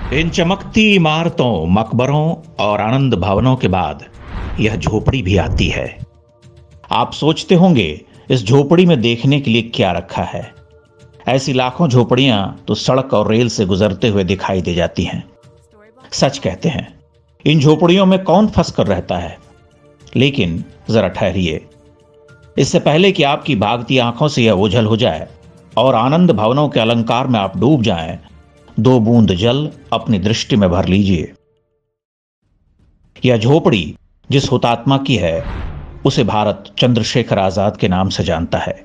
इन चमकती इमारतों, मकबरों और आनंद भवनों के बाद यह झोपड़ी भी आती है। आप सोचते होंगे इस झोपड़ी में देखने के लिए क्या रखा है। ऐसी लाखों झोपड़ियां तो सड़क और रेल से गुजरते हुए दिखाई दे जाती हैं। सच कहते हैं, इन झोपड़ियों में कौन फंस कर रहता है। लेकिन जरा ठहरिए, इससे पहले कि आपकी भागती आंखों से यह ओझल हो जाए और आनंद भवनों के अलंकार में आप डूब जाएं, 2 बूंद जल अपनी दृष्टि में भर लीजिए। यह झोपड़ी जिस हुतात्मा की है, उसे भारत चंद्रशेखर आजाद के नाम से जानता है।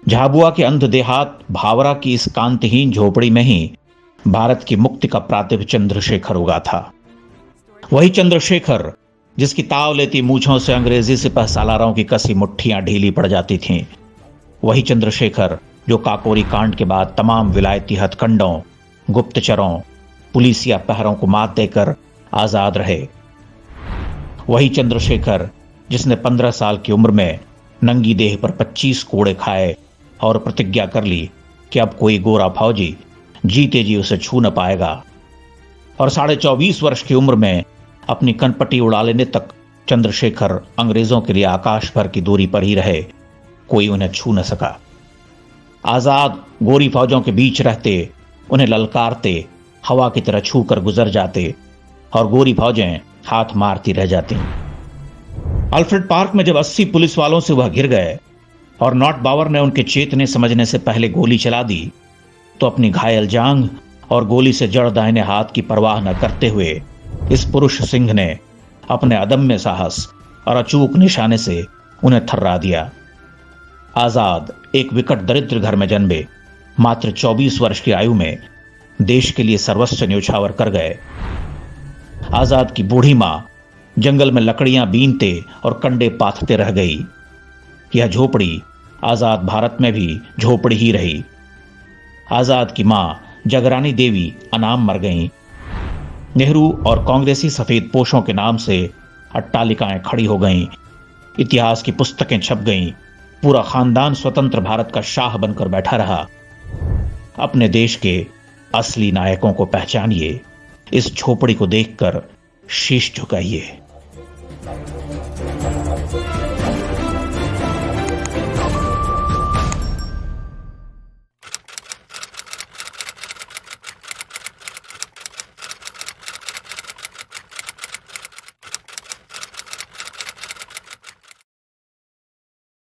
झाबुआ के अंध देहात भावरा की इस कांतिहीन झोपड़ी में ही भारत की मुक्ति का प्रातिभ चंद्रशेखर उगा था। वही चंद्रशेखर जिसकी ताव लेती मूछों से अंग्रेजी सिपहसालारों की कसी मुट्ठियां ढीली पड़ जाती थीं। वही चंद्रशेखर जो काकोरी कांड के बाद तमाम विलायती हथकंडों, गुप्तचरों, पुलिसिया पहरों को मात देकर आजाद रहे। वही चंद्रशेखर जिसने 15 साल की उम्र में नंगी देह पर 25 कोड़े खाए और प्रतिज्ञा कर ली कि अब कोई गोरा फौजी जीते जी उसे छू न पाएगा, और 24.5 वर्ष की उम्र में अपनी कनपटी उड़ा लेने तक चंद्रशेखर अंग्रेजों के लिए आकाश भर की दूरी पर ही रहे, कोई उन्हें छू न सका। आजाद गोरी फौजों के बीच रहते, उन्हें ललकारते, हवा की तरह छू कर गुजर जाते और गोरी फौजें हाथ मारती रह जाती। अल्फ्रेड पार्क में जब 80 पुलिस वालों से वह घिर गए और नॉट बावर ने उनके चेतने समझने से पहले गोली चला दी, तो अपनी घायल जांघ और गोली से जड़ दाहिने हाथ की परवाह न करते हुए इस पुरुष सिंह ने अपने अदम्य साहस और अचूक निशाने से उन्हें थर्रा दिया। आजाद एक विकट दरिद्र घर में जन्मे, मात्र 24 वर्ष की आयु में देश के लिए सर्वस्व न्योछावर कर गए। आजाद की बूढ़ी मां जंगल में लकड़ियां बीनते और कंडे पाथते रह गई। यह झोपड़ी आजाद भारत में भी झोपड़ी ही रही। आजाद की मां जगरानी देवी अनाम मर गईं। नेहरू और कांग्रेसी सफेद पोशों के नाम से अट्टालिकाएं खड़ी हो गईं। इतिहास की पुस्तकें छप गईं। पूरा खानदान स्वतंत्र भारत का शाह बनकर बैठा रहा। अपने देश के असली नायकों को पहचानिए, इस झोपड़ी को देखकर शीश झुकाइए।